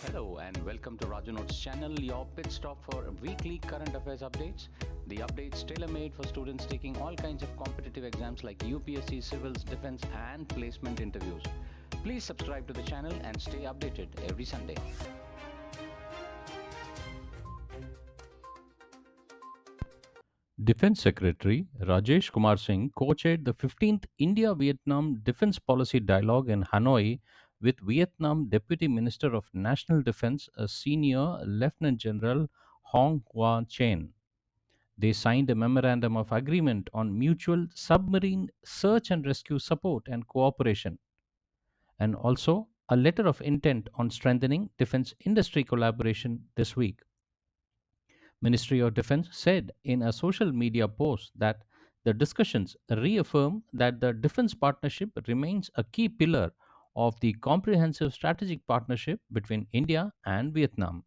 Hello and welcome to Raju Notes channel, your pit stop for weekly current affairs updates. The updates tailor-made for students taking all kinds of competitive exams like UPSC, civils, defense and placement interviews. Please subscribe to the channel and stay updated every Sunday. Defense Secretary Rajesh Kumar Singh co-chaired the 15th India-Vietnam Defense Policy Dialogue in Hanoi with Vietnam Deputy Minister of National Defense, a senior Lieutenant General Hong Hua Chen. They signed a memorandum of agreement on mutual submarine search and rescue support and cooperation, and also a letter of intent on strengthening defense industry collaboration this week. Ministry of Defense said in a social media post that the discussions reaffirm that the defense partnership remains a key pillar of the comprehensive strategic partnership between India and Vietnam.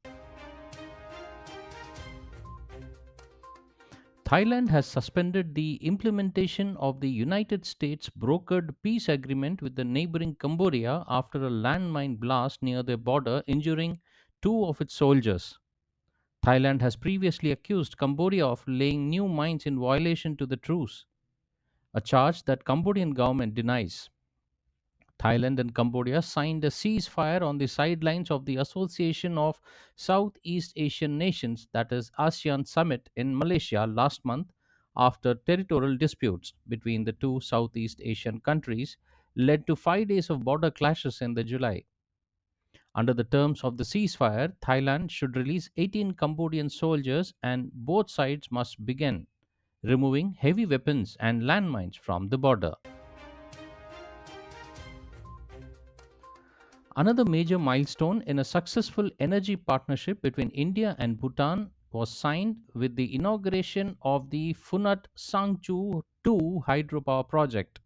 Thailand has suspended the implementation of the United States brokered peace agreement with the neighboring Cambodia after a landmine blast near their border, injuring two of its soldiers. Thailand has previously accused Cambodia of laying new mines in violation to the truce, a charge that Cambodian government denies. Thailand and Cambodia signed a ceasefire on the sidelines of the Association of Southeast Asian Nations, that is ASEAN summit in Malaysia last month after territorial disputes between the two Southeast Asian countries led to 5 days of border clashes in the July. Under the terms of the ceasefire, Thailand should release 18 Cambodian soldiers and both sides must begin removing heavy weapons and landmines from the border. Another major milestone in a successful energy partnership between India and Bhutan was signed with the inauguration of the Phunat Sangchu 2 hydropower project.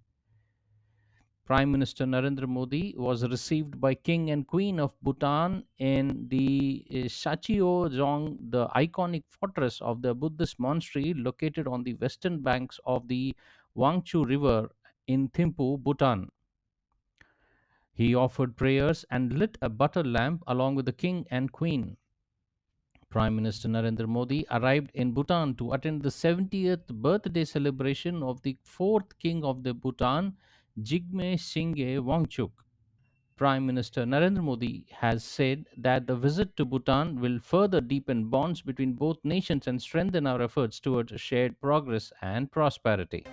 Prime Minister Narendra Modi was received by King and Queen of Bhutan in the Shachyo-zong, the iconic fortress of the Buddhist monastery located on the western banks of the Wangchu River in Thimphu, Bhutan. He offered prayers and lit a butter lamp along with the king and queen. Prime Minister Narendra Modi arrived in Bhutan to attend the 70th birthday celebration of the fourth king of the Bhutan, Jigme Singye Wangchuk. Prime Minister Narendra Modi has said that the visit to Bhutan will further deepen bonds between both nations and strengthen our efforts towards shared progress and prosperity.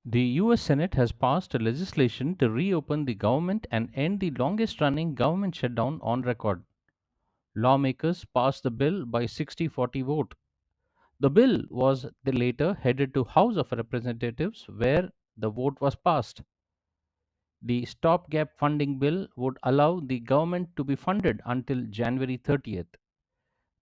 The US Senate has passed a legislation to reopen the government and end the longest running government shutdown on record. Lawmakers passed the bill by 60-40 vote. The bill was later headed to House of Representatives where the vote was passed. The stopgap funding bill would allow the government to be funded until January 30th.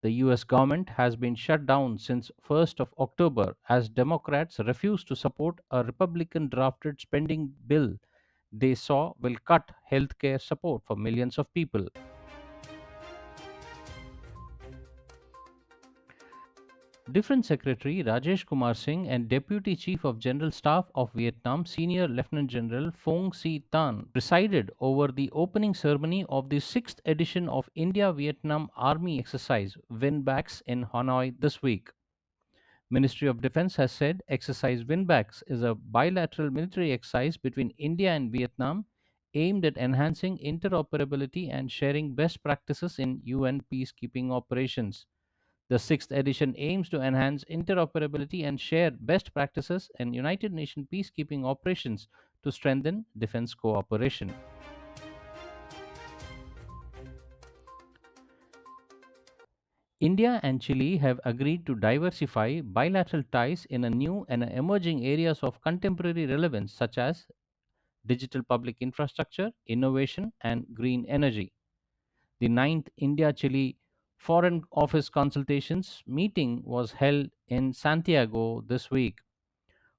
The US government has been shut down since 1st of October as Democrats refuse to support a Republican drafted spending bill they saw will cut healthcare support for millions of people. Defense Secretary Rajesh Kumar Singh and Deputy Chief of General Staff of Vietnam Senior Lieutenant General Phong Si Tan presided over the opening ceremony of the 6th edition of India-Vietnam Army Exercise Winbacks in Hanoi this week. Ministry of Defense has said exercise Winbacks is a bilateral military exercise between India and Vietnam aimed at enhancing interoperability and sharing best practices in UN peacekeeping operations. The sixth edition aims to enhance interoperability and share best practices in United Nations peacekeeping operations to strengthen defense cooperation. India and Chile have agreed to diversify bilateral ties in a new and emerging areas of contemporary relevance such as digital public infrastructure, innovation, and green energy. The ninth India-Chile Foreign Office Consultations meeting was held in Santiago this week.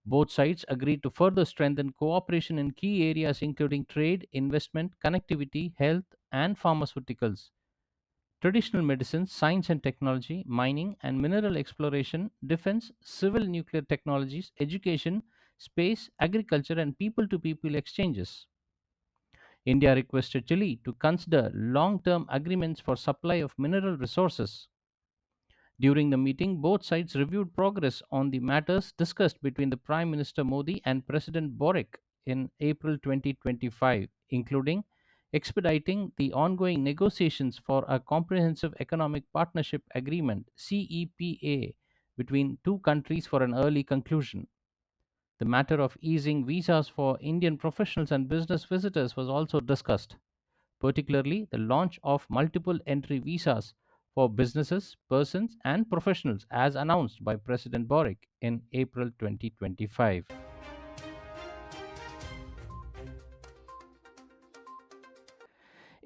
Both sides agreed to further strengthen cooperation in key areas including trade, investment, connectivity, health, and pharmaceuticals, traditional medicine, science and technology, mining and mineral exploration, defense, civil nuclear technologies, education, space, agriculture, and people to people exchanges. India requested Chile to consider long term agreements for supply of mineral resources. During the meeting, both sides reviewed progress on the matters discussed between the Prime Minister Modi and President Boric in April 2025, including expediting the ongoing negotiations for a comprehensive economic partnership agreement CEPA between two countries for an early conclusion. The matter of easing visas for Indian professionals and business visitors was also discussed, particularly the launch of multiple entry visas for businesses, persons, and professionals as announced by President Boric in April 2025.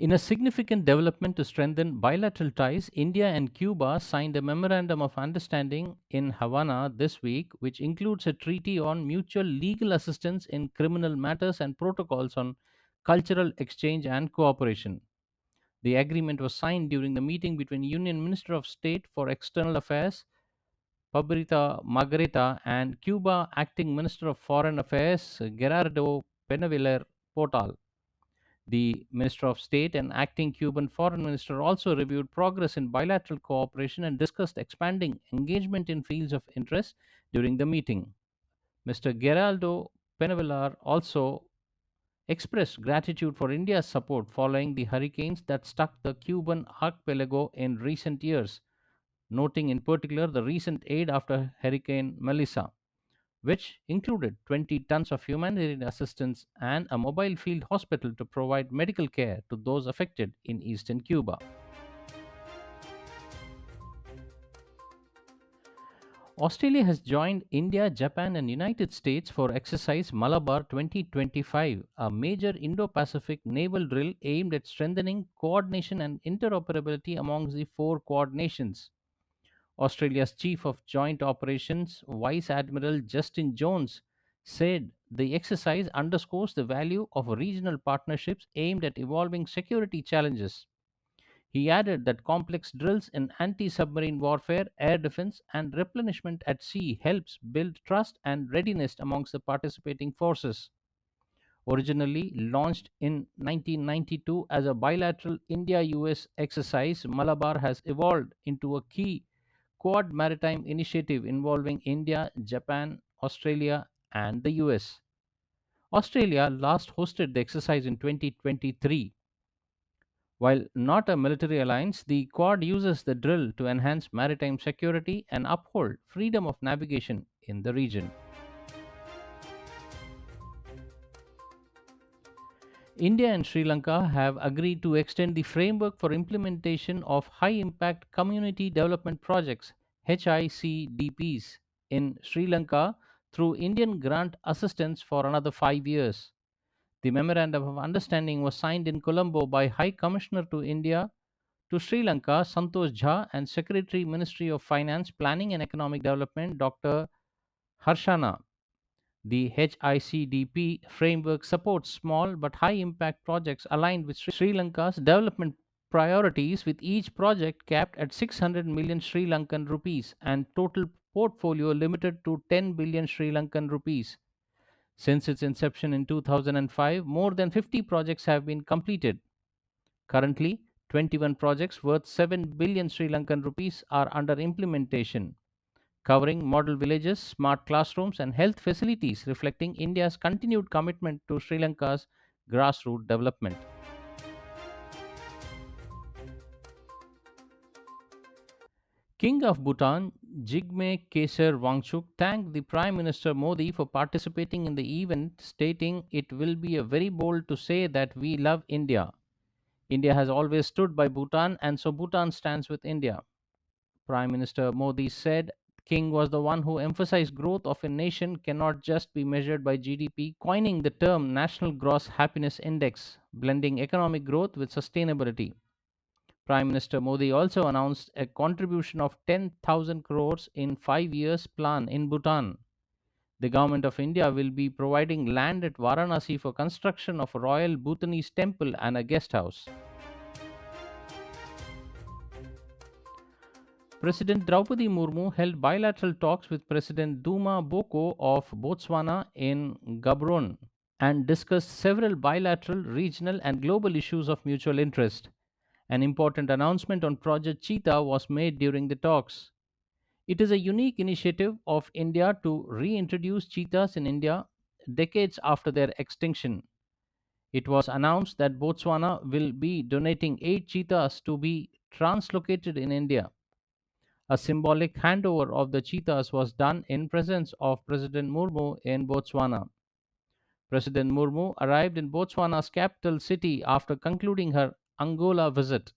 In a significant development to strengthen bilateral ties, India and Cuba signed a memorandum of understanding in Havana this week, which includes a treaty on mutual legal assistance in criminal matters and protocols on cultural exchange and cooperation. The agreement was signed during the meeting between Union Minister of State for External Affairs Pabrita Margareta and Cuba Acting Minister of Foreign Affairs Gerardo Benaviler Portal. The Minister of State and acting Cuban Foreign Minister also reviewed progress in bilateral cooperation and discussed expanding engagement in fields of interest during the meeting. Mr. Geraldo Penavilar also expressed gratitude for India's support following the hurricanes that struck the Cuban archipelago in recent years, noting in particular the recent aid after Hurricane Melissa, which included 20 tons of humanitarian assistance and a mobile field hospital to provide medical care to those affected in eastern Cuba. Australia has joined India, Japan, and United States for exercise Malabar 2025, a major Indo Pacific naval drill aimed at strengthening coordination and interoperability amongst the four Quad nations. Australia's Chief of Joint Operations, Vice Admiral Justin Jones, said the exercise underscores the value of regional partnerships aimed at evolving security challenges. He added that complex drills in anti submarine warfare, air defense, and replenishment at sea helps build trust and readiness amongst the participating forces. Originally launched in 1992 as a bilateral India US exercise, Malabar has evolved into a key Quad maritime initiative involving India, Japan, Australia, and the US. Australia last hosted the exercise in 2023. While not a military alliance, the Quad uses the drill to enhance maritime security and uphold freedom of navigation in the region. India and Sri Lanka have agreed to extend the framework for implementation of high impact community development projects HICDPs in Sri Lanka through Indian grant assistance for another 5 years. The memorandum of understanding was signed in Colombo by High Commissioner to India to Sri Lanka Santosh Jha and Secretary Ministry of Finance, Planning and Economic Development Dr. Harshana. The HICDP framework supports small but high impact projects aligned with Sri Lanka's development priorities, with each project capped at 600 million Sri Lankan rupees and total portfolio limited to 10 billion Sri Lankan rupees. Since its inception in 2005, more than 50 projects have been completed. Currently, 21 projects worth 7 billion Sri Lankan rupees are under implementation, covering model villages, smart classrooms, and health facilities, reflecting India's continued commitment to Sri Lanka's grassroots development. King of Bhutan, Jigme Kesar Wangchuk, thanked the Prime Minister Modi for participating in the event, stating, "It will be a very bold to say that we love India. India has always stood by Bhutan, and so Bhutan stands with India." Prime Minister Modi said King was the one who emphasized growth of a nation cannot just be measured by GDP, coining the term National Gross Happiness Index, blending economic growth with sustainability. Prime Minister Modi also announced a contribution of 10,000 crores in 5 years plan in Bhutan. The government of India will be providing land at Varanasi for construction of a royal Bhutanese temple and a guest house. President Draupadi Murmu held bilateral talks with President Duma Boko of Botswana in Gaborone. and discussed several bilateral, regional, and global issues of mutual interest. An important announcement on Project Cheetah was made during the talks. It is a unique initiative of India to reintroduce cheetahs in India decades after their extinction. It was announced that Botswana will be donating 8 cheetahs to be translocated in India. A symbolic handover of the cheetahs was done in presence of President Murmu in Botswana. President Murmu arrived in Botswana's capital city after concluding her Angola visit.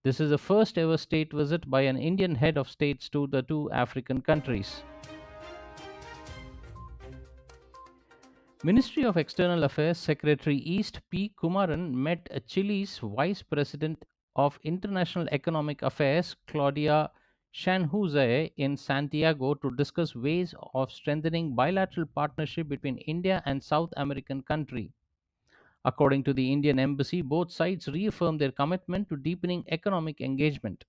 This is the first ever state visit by an Indian head of states to the two African countries. Ministry of External Affairs Secretary East P. Kumaran met Chile's Vice President of International Economic Affairs Claudia Shanhuze in Santiago to discuss ways of strengthening bilateral partnership between India and South American country. According to the Indian embassy, both sides reaffirmed their commitment to deepening economic engagement.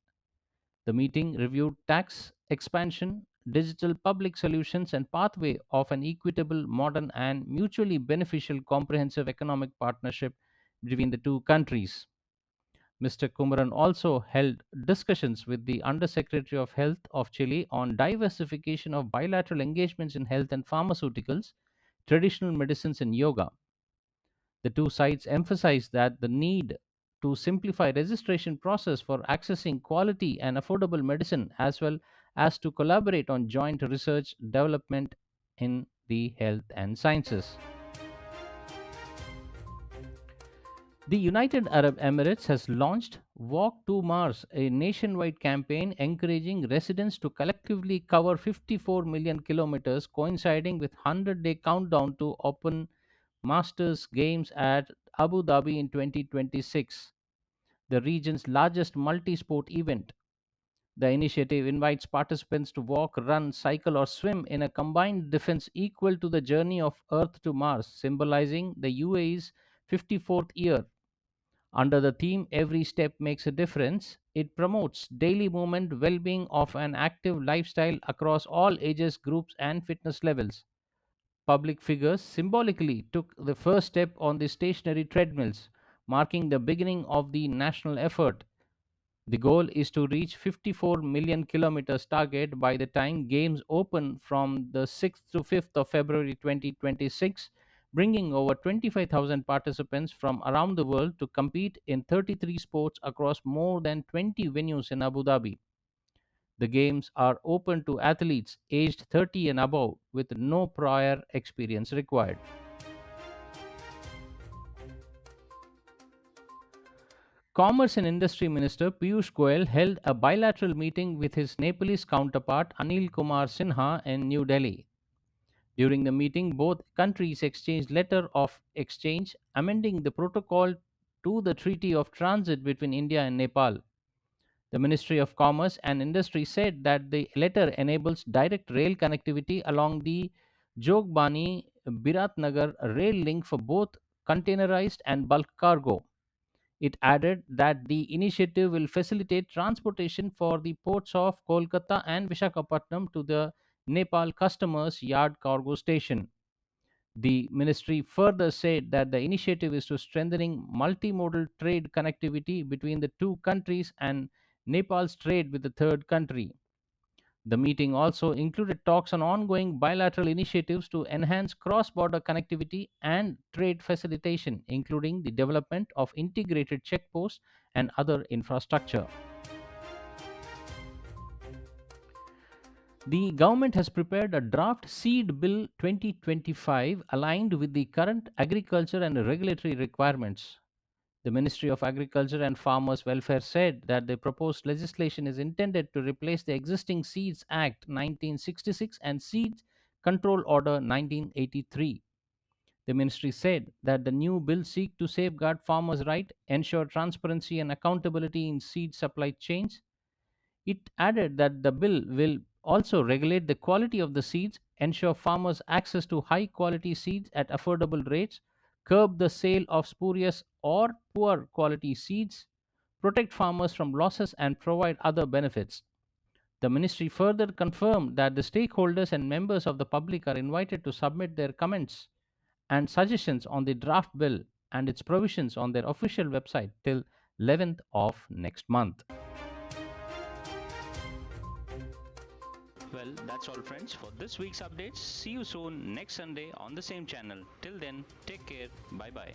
The meeting reviewed tax expansion, digital public solutions, and pathway of an equitable, modern, and mutually beneficial comprehensive economic partnership between the two countries. Mr. Kumaran also held discussions with the Undersecretary of Health of Chile on diversification of bilateral engagements in health and pharmaceuticals, traditional medicines, and yoga. The two sides emphasized that the need to simplify registration process for accessing quality and affordable medicine as well as to collaborate on joint research development in the health and sciences. The United Arab Emirates has launched Walk to Mars, a nationwide campaign encouraging residents to collectively cover 54 million kilometers, coinciding with 100-day countdown to open Masters Games at Abu Dhabi in 2026, the region's largest multi sport event. The initiative invites participants to walk, run, cycle, or swim in a combined distance equal to the journey of Earth to Mars, symbolizing the UAE's 54th year. Under the theme Every Step Makes a Difference, it promotes daily movement, well being of an active lifestyle across all ages groups and fitness levels. Public figures symbolically took the first step on the stationary treadmills, marking the beginning of the national effort. The goal is to reach 54 million kilometers target by the time games open from the 6th to 5th of February 2026, bringing over 25,000 participants from around the world to compete in 33 sports across more than 20 venues in Abu Dhabi. The games are open to athletes aged 30 and above with no prior experience required. Commerce and Industry Minister Piyush Goyal held a bilateral meeting with his Nepalese counterpart Anil Kumar Sinha in New Delhi. During the meeting, both countries exchanged letter of exchange amending the protocol to the Treaty of Transit between India and Nepal. The Ministry of Commerce and Industry said that the letter enables direct rail connectivity along the Jogbani Biratnagar rail link for both containerized and bulk cargo. It added that the initiative will facilitate transportation for the ports of Kolkata and Vishakhapatnam to the Nepal customers' yard cargo station. The ministry further said that the initiative is to strengthening multimodal trade connectivity between the two countries and Nepal's trade with the third country. The meeting also included talks on ongoing bilateral initiatives to enhance cross border connectivity and trade facilitation, including the development of integrated checkposts and other infrastructure. The government has prepared a draft Seed Bill 2025 aligned with the current agriculture and regulatory requirements. The Ministry of Agriculture and Farmers Welfare said that the proposed legislation is intended to replace the existing Seeds Act 1966 and Seeds Control Order 1983. The ministry said that the new bill seeks to safeguard farmers' right, ensure transparency and accountability in seed supply chains. It added that the bill will also regulate the quality of the seeds, ensure farmers access to high quality seeds at affordable rates, curb the sale of spurious or poor quality seeds, protect farmers from losses, and provide other benefits. The ministry further confirmed that the stakeholders and members of the public are invited to submit their comments and suggestions on the draft bill and its provisions on their official website till 11th of next month. Well, that's all, friends, for this week's updates. See you soon next Sunday on the same channel. Till then, take care. Bye bye.